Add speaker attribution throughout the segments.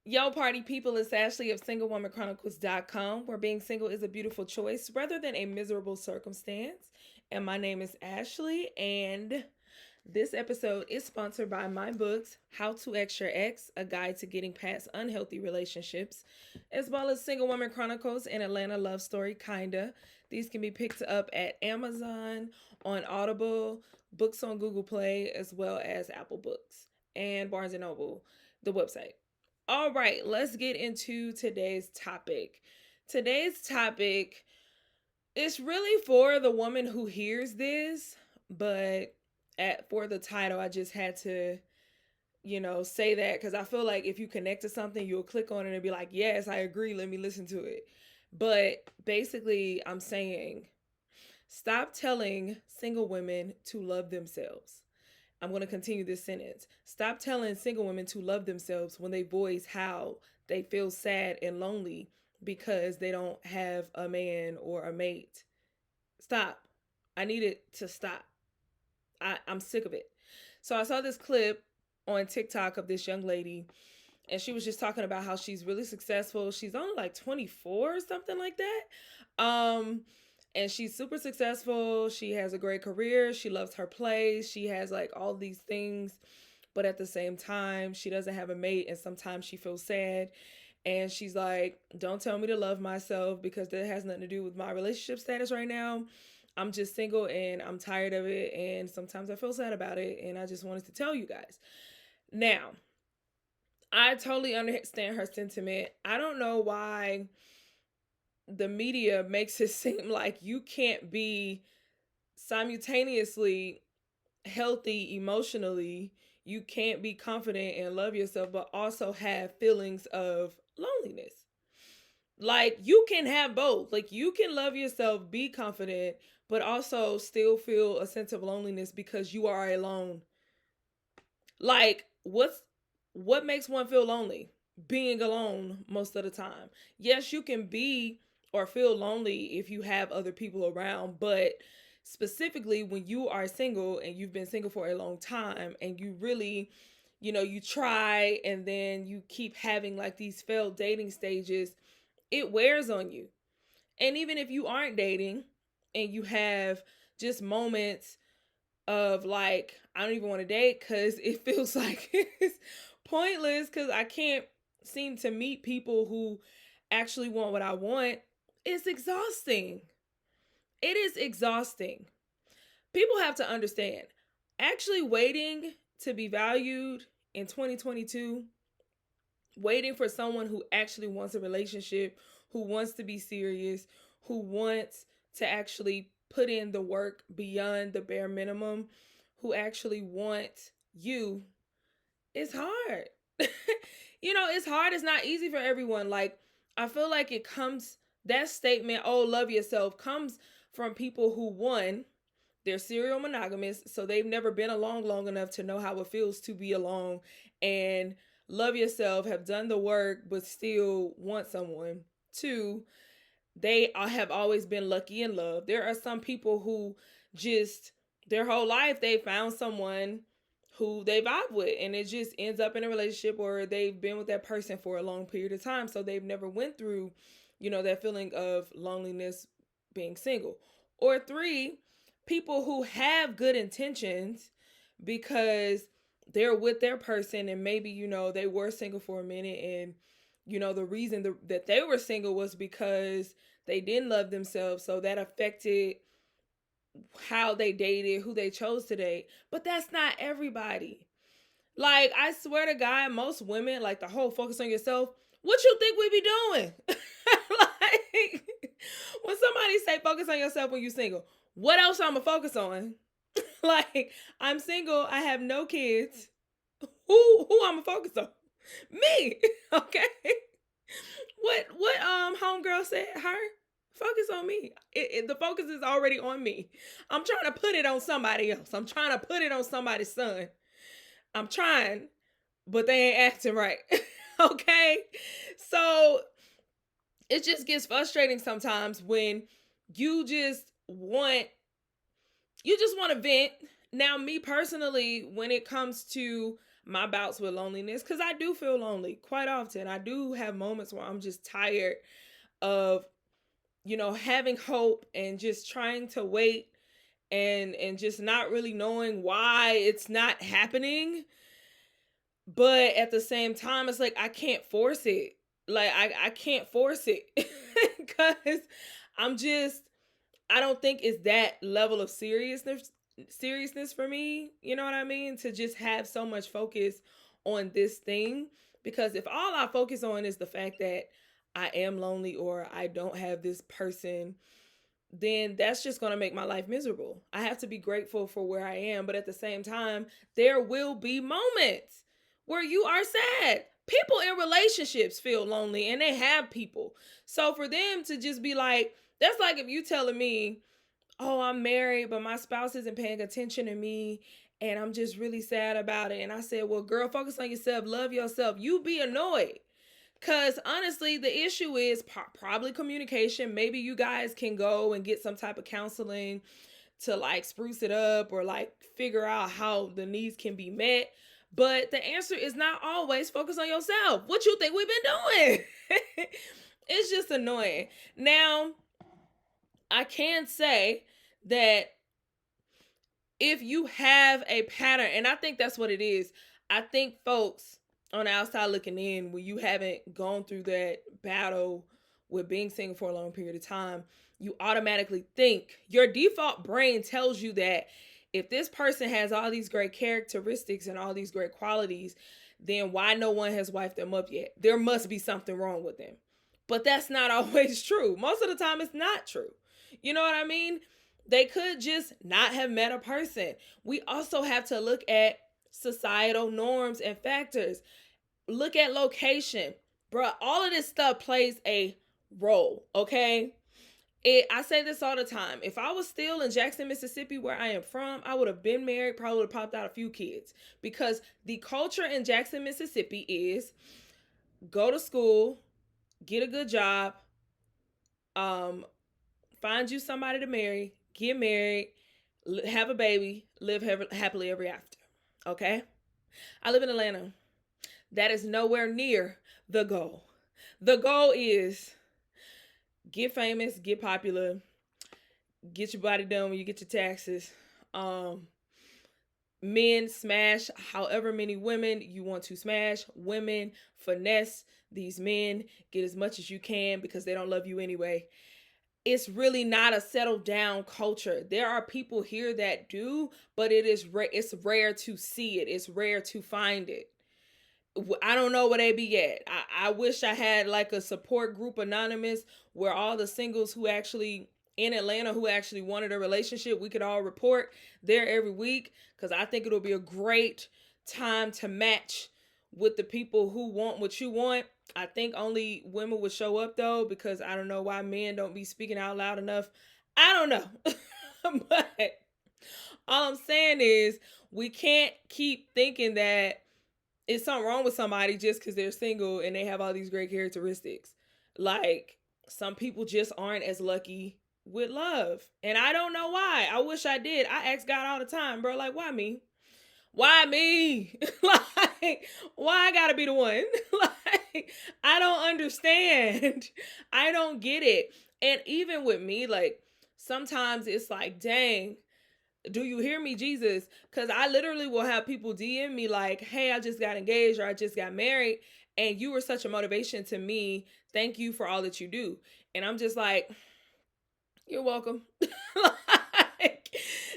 Speaker 1: Yo, party people, it's Ashley of SingleWomanChronicles.com, where being single is a beautiful choice rather than a miserable circumstance. And my name is Ashley, and this episode is sponsored by my books, How to Ex Your Ex, A Guide to Getting Past Unhealthy Relationships, as well as Single Woman Chronicles and Atlanta Love Story, Kinda. These can be picked up at Amazon, on Audible, books on Google Play, as well as Apple Books and Barnes& and Noble, the website. All right, let's get into today's topic. Today's topic is really for the woman who hears this, but for the title, I just had to, say that because I feel like if you connect to something, you'll click on it and be like, yes, I agree, let me listen to it. But basically, I'm saying stop telling single women to love themselves. I'm going to continue this sentence. Stop telling single women to love themselves when they voice how they feel sad and lonely because they don't have a man or a mate. Stop. I need it to stop. I'm sick of it. So I saw this clip on TikTok of this young lady, and she was just talking about how she's really successful. She's only like 24 or something like that. And she's super successful. She has a great career. She loves her plays. She has like all these things, but at the same time, she doesn't have a mate, and sometimes she feels sad. And she's like, don't tell me to love myself because that has nothing to do with my relationship status right now. I'm just single and I'm tired of it. And sometimes I feel sad about it. And I just wanted to tell you guys. Now, I totally understand her sentiment. I don't know why the media makes it seem like you can't be simultaneously healthy emotionally. You can't be confident and love yourself, but also have feelings of loneliness. Like, you can have both. Like, you can love yourself, be confident, but also still feel a sense of loneliness because you are alone. Like, what makes one feel lonely? Being alone most of the time. Yes, you can be or feel lonely if you have other people around, but specifically when you are single and you've been single for a long time and you really, you try and then you keep having like these failed dating stages, it wears on you. And even if you aren't dating and you have just moments of like, I don't even want to date because it feels like it's pointless because I can't seem to meet people who actually want what I want. It's exhausting. It is exhausting. People have to understand, actually waiting to be valued in 2022, waiting for someone who actually wants a relationship, who wants to be serious, who wants to actually put in the work beyond the bare minimum, who actually want you, is hard. It's hard. It's not easy for everyone. Like, I feel like that statement, oh, love yourself, comes from people who, one, they're serial monogamous, so they've never been alone long enough to know how it feels to be alone and love yourself, have done the work, but still want someone. Two, they have always been lucky in love. There are some people who just their whole life they found someone who they vibe with and it just ends up in a relationship or they've been with that person for a long period of time. So they've never went through, that feeling of loneliness being single. Or three, people who have good intentions because they're with their person and maybe, they were single for a minute and, the reason that they were single was because they didn't love themselves. So that affected how they dated, who they chose to date. But that's not everybody. Like, I swear to God, most women, like the whole focus on yourself, what you think we be doing? Like, when somebody say focus on yourself when you single, what else I'm gonna focus on? Like, I'm single, I have no kids. Who I'm gonna focus on? Me. Okay. What homegirl said? Her? Focus on me. The focus is already on me. I'm trying to put it on somebody else. I'm trying to put it on somebody's son. I'm trying, but they ain't acting right. Okay? So it just gets frustrating sometimes when you just want to vent. Now, me personally, when it comes to my bouts with loneliness, because I do feel lonely quite often. I do have moments where I'm just tired of, having hope and just trying to wait and just not really knowing why it's not happening. But at the same time, it's like I can't force it. Like I can't force it because I'm just I don't think it's that level of seriousness for me, you know what I mean? To just have so much focus on this thing. Because if all I focus on is the fact that I am lonely or I don't have this person, then that's just going to make my life miserable. I have to be grateful for where I am, but at the same time, there will be moments where you are sad. People in relationships feel lonely and they have people. So for them to just be like, that's like if you telling me, oh, I'm married, but my spouse isn't paying attention to me and I'm just really sad about it. And I said, well, girl, focus on yourself, love yourself. You be annoyed. Because honestly, the issue is probably communication. Maybe you guys can go and get some type of counseling to like spruce it up or like figure out how the needs can be met. But the answer is not always focus on yourself. What you think we've been doing? It's just annoying. Now, I can say that if you have a pattern, and I think that's what it is, I think folks on the outside looking in, when you haven't gone through that battle with being single for a long period of time, you automatically think, your default brain tells you that if this person has all these great characteristics and all these great qualities, then why no one has wiped them up yet? There must be something wrong with them. But that's not always true. Most of the time, it's not true. You know what I mean? They could just not have met a person. We also have to look at societal norms and factors. Look at location. Bruh, all of this stuff plays a role, okay? I say this all the time. If I was still in Jackson, Mississippi, where I am from, I would have been married, probably would have popped out a few kids. Because the culture in Jackson, Mississippi is go to school, get a good job, find you somebody to marry, get married, have a baby, live happily ever after. Okay? I live in Atlanta. That is nowhere near the goal. The goal is get famous, get popular, get your body done when you get your taxes. Men smash however many women you want to smash. Women finesse these men, get as much as you can because they don't love you anyway. It's really not a settled down culture. There are people here that do, but it's rare to see it. It's rare to find it. I don't know where they be at. I wish I had like a support group anonymous where all the singles who actually in Atlanta who actually wanted a relationship, we could all report there every week, because I think it'll be a great time to match with the people who want what you want. I think only women would show up though, because I don't know why men don't be speaking out loud enough. I don't know. But all I'm saying is we can't keep thinking that it's something wrong with somebody just because they're single and they have all these great characteristics. Like, some people just aren't as lucky with love. And I don't know why. I wish I did. I ask God all the time, bro, like, why me? Why me? Like, why I gotta be the one? Like, I don't understand. I don't get it. And even with me, like, sometimes it's like, dang, do you hear me, Jesus? Because I literally will have people DM me like, hey, I just got engaged or I just got married, and you were such a motivation to me. Thank you for all that you do. And I'm just like, you're welcome. Like,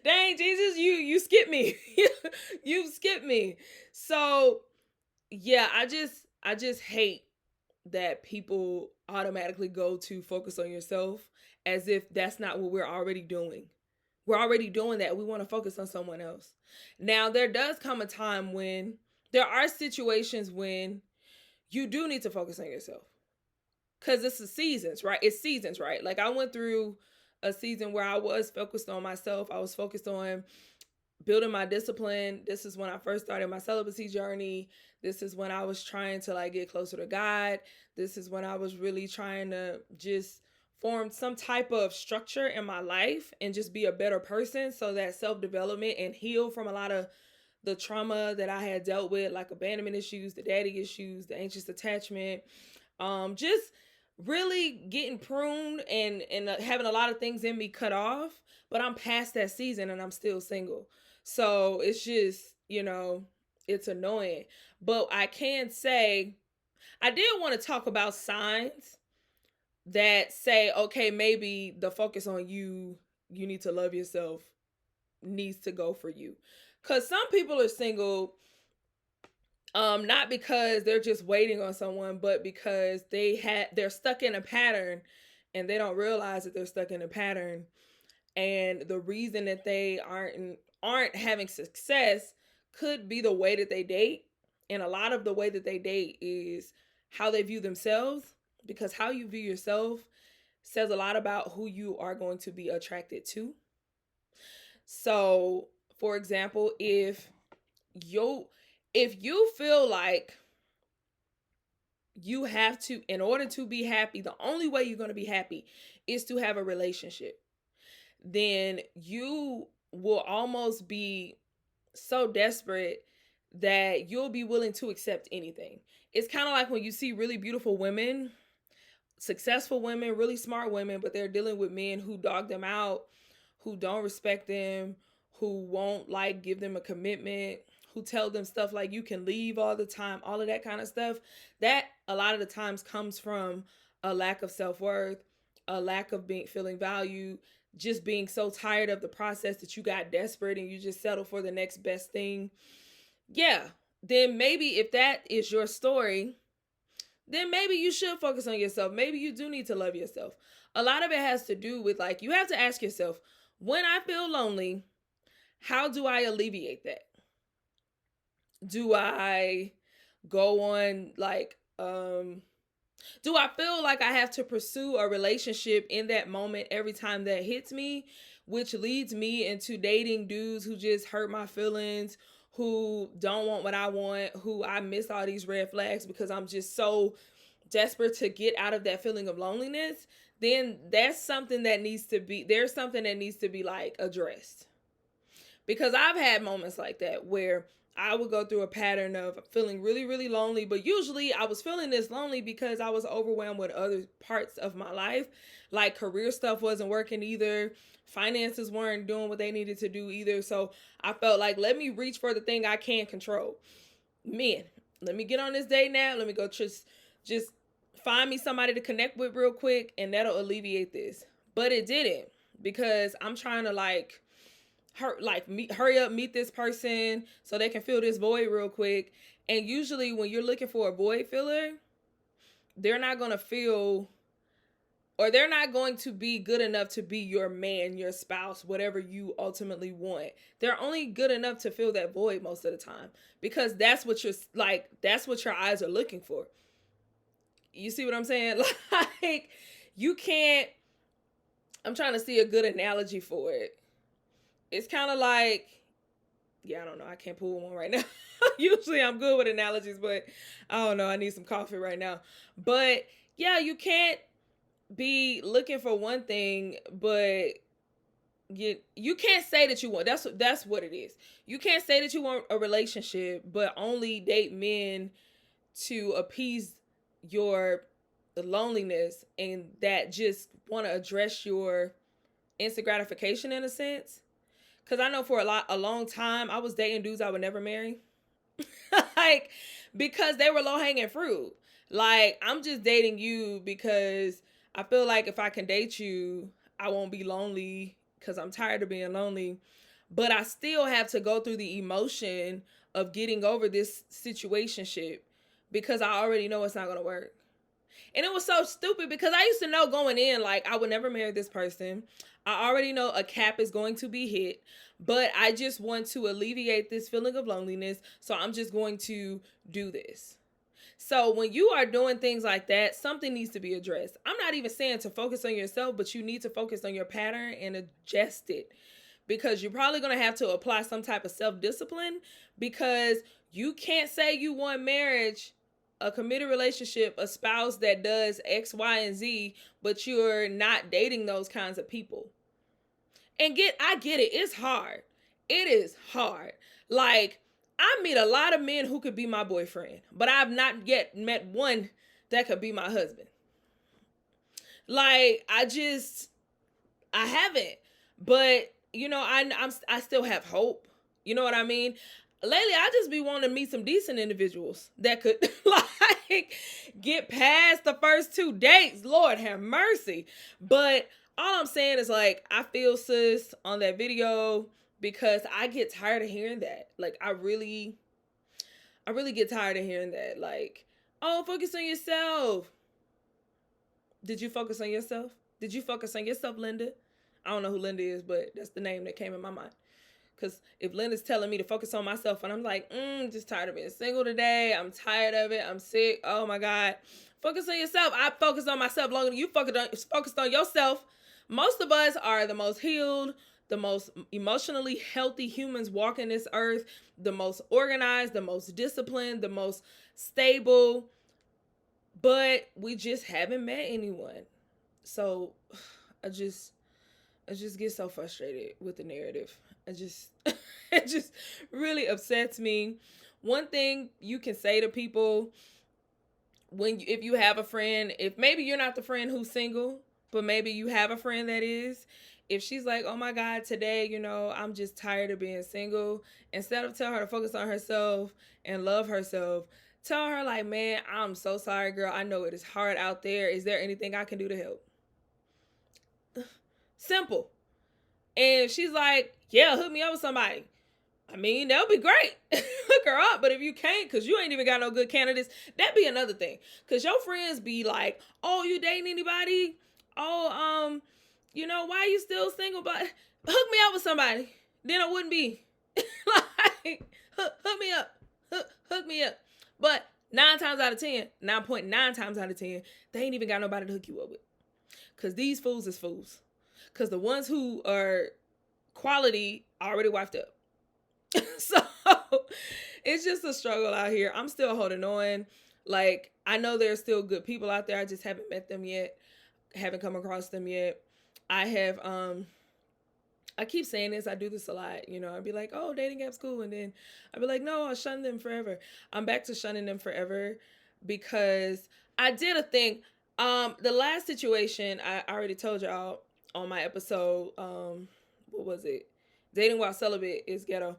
Speaker 1: dang, Jesus, you skipped me. You skipped me. So yeah, I just hate that people automatically go to focus on yourself as if that's not what we're already doing. We're already doing that. We want to focus on someone else. Now, there does come a time when there are situations when you do need to focus on yourself. Because it's the seasons, right? It's seasons, right? Like, I went through a season where I was focused on myself. I was focused on building my discipline. This is when I first started my celibacy journey. This is when I was trying to like get closer to God. This is when I was really trying to just form some type of structure in my life and just be a better person, so that self-development and heal from a lot of the trauma that I had dealt with, like abandonment issues, the daddy issues, the anxious attachment, just really getting pruned and having a lot of things in me cut off. But I'm past that season and I'm still single. So it's just, it's annoying. But I can say I did want to talk about signs that say, okay, maybe the focus on you need to love yourself needs to go for you. Cause some people are single not because they're just waiting on someone, but because they're stuck in a pattern and they don't realize that they're stuck in a pattern. And the reason that they aren't having success could be the way that they date. And a lot of the way that they date is how they view themselves, because how you view yourself says a lot about who you are going to be attracted to. So, for example, if you feel like you have to, in order to be happy, the only way you're going to be happy is to have a relationship, then you will almost be so desperate that you'll be willing to accept anything. It's kind of like when you see really beautiful women, successful women, really smart women, but they're dealing with men who dog them out, who don't respect them, who won't like give them a commitment, who tell them stuff like you can leave all the time, all of that kind of stuff. That a lot of the times comes from a lack of self-worth, a lack of feeling valued, just being so tired of the process that you got desperate and you just settle for the next best thing. Yeah, then maybe if that is your story, then maybe you should focus on yourself. Maybe you do need to love yourself. A lot of it has to do with, like, you have to ask yourself, when I feel lonely, how do I alleviate that? Do I go on like do I feel like I have to pursue a relationship in that moment every time that hits me, which leads me into dating dudes who just hurt my feelings, who don't want what I want, who I miss all these red flags because I'm just so desperate to get out of that feeling of loneliness? Then there's something that needs to be like addressed. Because I've had moments like that where I would go through a pattern of feeling really, really lonely. But usually I was feeling this lonely because I was overwhelmed with other parts of my life. Like career stuff wasn't working either. Finances weren't doing what they needed to do either. So I felt like, let me reach for the thing I can control. Men, let me get on this date now. Let me go just find me somebody to connect with real quick, and that'll alleviate this. But it didn't, because I'm trying to hurry up, meet this person so they can fill this void real quick. And usually when you're looking for a void filler, they're not going to feel, or they're not going to be good enough to be your man, your spouse, whatever you ultimately want. They're only good enough to fill that void most of the time, because that's what your eyes are looking for. You see what I'm saying? Like, you can't, I'm trying to see a good analogy for it. It's kind of like, yeah, I don't know. I can't pull one right now. Usually I'm good with analogies, but I don't know. I need some coffee right now. But yeah, you can't be looking for one thing, but you can't say that you want, that's what it is. You can't say that you want a relationship, but only date men to appease your loneliness and that just want to address your instant gratification in a sense. Because I know for a long time, I was dating dudes I would never marry. Like, because they were low-hanging fruit. Like, I'm just dating you because I feel like if I can date you, I won't be lonely because I'm tired of being lonely. But I still have to go through the emotion of getting over this situationship because I already know it's not going to work. And it was so stupid because I used to know going in, like, I would never marry this person. I already know a cap is going to be hit, but I just want to alleviate this feeling of loneliness. So I'm just going to do this. So when you are doing things like that, something needs to be addressed. I'm not even saying to focus on yourself, but you need to focus on your pattern and adjust it, because you're probably going to have to apply some type of self-discipline, because you can't say you want marriage, a committed relationship, a spouse that does X, Y, and Z, but you're not dating those kinds of people. And I get it. It's hard. It is hard. Like, I meet a lot of men who could be my boyfriend, but I've not yet met one that could be my husband. Like I haven't, but I still have hope. You know what I mean? Lately, I just be wanting to meet some decent individuals that could like get past the first 2 dates. Lord have mercy. But all I'm saying is like I feel sis on that video because I get tired of hearing that. Like I really get tired of hearing that. Like, oh, focus on yourself. Did you focus on yourself? Did you focus on yourself, Linda? I don't know who Linda is, but that's the name that came in my mind. Because if Linda's telling me to focus on myself, and I'm like, just tired of being single today. I'm tired of it. I'm sick. Oh my God. Focus on yourself. I focused on myself longer than you focused on yourself. Most of us are the most healed, the most emotionally healthy humans walking this earth, the most organized, the most disciplined, the most stable. But we just haven't met anyone. So I just get so frustrated with the narrative. It just really upsets me. One thing you can say to people if you have a friend, if maybe you're not the friend who's single, but maybe you have a friend that is, if she's like, oh my God, today, I'm just tired of being single, instead of tell her to focus on herself and love herself, tell her like, man, I'm so sorry, girl. I know it is hard out there. Is there anything I can do to help? Simple. And she's like, yeah, hook me up with somebody. I mean, that would be great. Hook her up. But if you can't, because you ain't even got no good candidates, that'd be another thing. Because your friends be like, oh, you dating anybody? Oh, why are you still single? But hook me up with somebody. Then I wouldn't be. Like, hook me up. Hook me up. But 9.9 times out of 10, they ain't even got nobody to hook you up with. Because these fools is fools. Because the ones who are quality already wiped up. So it's just a struggle out here. I'm still holding on. Like, I know there's still good people out there. I just haven't met them yet. Haven't come across them yet. I have, I keep saying this. I do this a lot. I'd be like, oh, dating app's cool. And then I'd be like, no, I'll shun them forever. I'm back to shunning them forever because I did a thing. The last situation, I already told y'all on my episode, what was it? Dating while celibate is ghetto.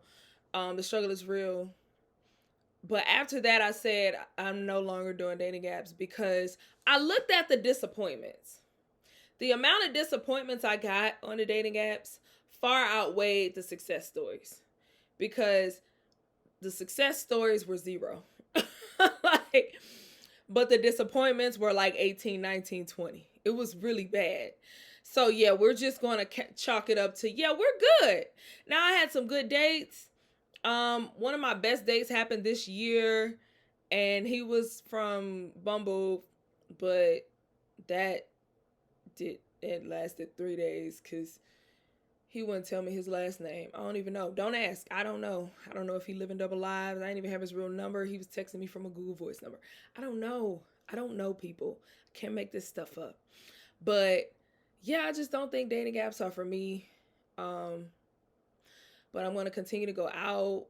Speaker 1: The struggle is real. But after that, I said I'm no longer doing dating apps because I looked at the disappointments. The amount of disappointments I got on the dating apps far outweighed the success stories because the success stories were zero. But the disappointments were like 18, 19, 20. It was really bad. So yeah, we're just going to chalk it up to, yeah, we're good. Now I had some good dates. One of my best dates happened this year and he was from Bumble, but it lasted 3 days because he wouldn't tell me his last name. I don't even know. Don't ask. I don't know. I don't know if he living double lives. I didn't even have his real number. He was texting me from a Google Voice number. I don't know. I don't know people. I can't make this stuff up. But yeah, I just don't think dating apps are for me. But I'm going to continue to go out,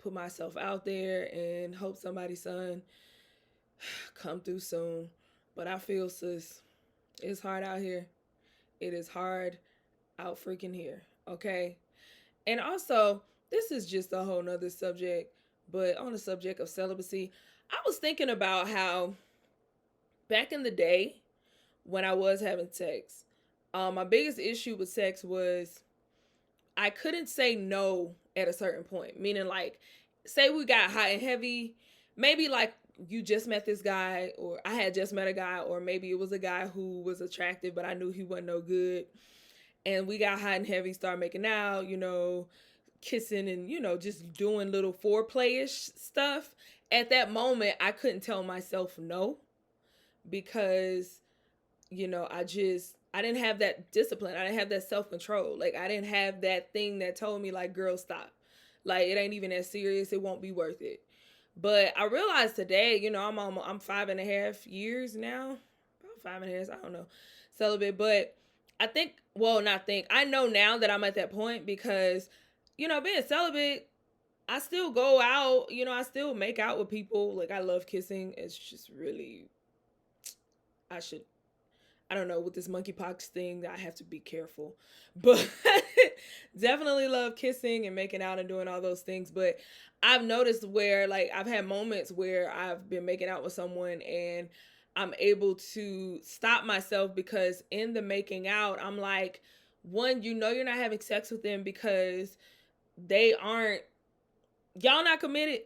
Speaker 1: put myself out there, and hope somebody's son come through soon. But I feel, sis, it's hard out here. It is hard out freaking here, okay? And also, this is just a whole nother subject, but on the subject of celibacy, I was thinking about how back in the day when I was having sex, my biggest issue with sex was I couldn't say no at a certain point. Meaning, like, say we got hot and heavy, maybe like you just met this guy, or I had just met a guy, or maybe it was a guy who was attractive, but I knew he wasn't no good. And we got hot and heavy, started making out, kissing and, just doing little foreplay-ish stuff. At that moment, I couldn't tell myself no because, I didn't have that discipline. I didn't have that self-control. Like, I didn't have that thing that told me, like, girl, stop. Like, it ain't even that serious. It won't be worth it. But I realized today, I'm 5.5 years now. About 5.5, I don't know. Celibate. But I know now that I'm at that point because, being celibate, I still go out, I still make out with people. Like, I love kissing. It's just really, I should, I don't know, with this monkeypox thing, I have to be careful. But definitely love kissing and making out and doing all those things. But I've noticed where, like, I've had moments where I've been making out with someone and I'm able to stop myself because in the making out, I'm like, one, you're not having sex with them because they aren't, y'all not committed.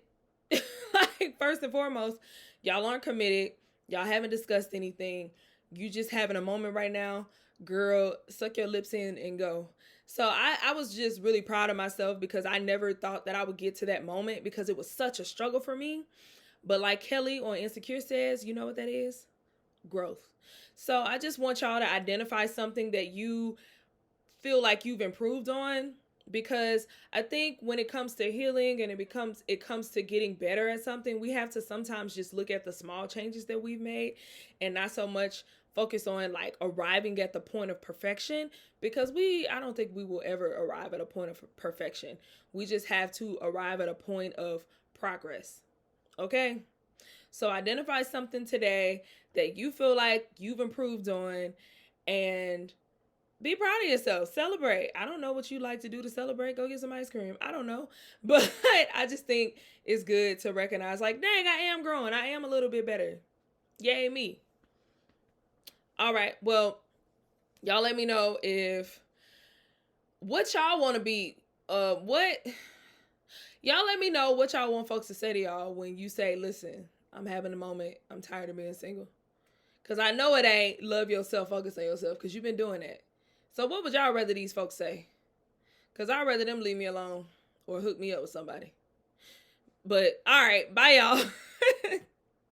Speaker 1: Like, first and foremost, y'all aren't committed. Y'all haven't discussed anything. You just having a moment right now. Girl, suck your lips in and go. So I was just really proud of myself because I never thought that I would get to that moment because it was such a struggle for me. But like Kelly on Insecure says, you know what that is? Growth. So I just want y'all to identify something that you feel like you've improved on, because I think when it comes to healing and it comes to getting better at something, we have to sometimes just look at the small changes that we've made and not so much focus on like arriving at the point of perfection, because I don't think we will ever arrive at a point of perfection. We just have to arrive at a point of progress. Okay? So identify something today that you feel like you've improved on, and be proud of yourself. Celebrate. I don't know what you like to do to celebrate. Go get some ice cream. I don't know. But I just think it's good to recognize, like, dang, I am growing. I am a little bit better. Yay, me. All right. Well, y'all let me know what y'all want to be. Y'all let me know what y'all want folks to say to y'all when you say, listen, I'm having a moment. I'm tired of being single. Because I know it ain't love yourself, focus on yourself, because you've been doing that. So what would y'all rather these folks say? Because I'd rather them leave me alone or hook me up with somebody. But all right, bye y'all.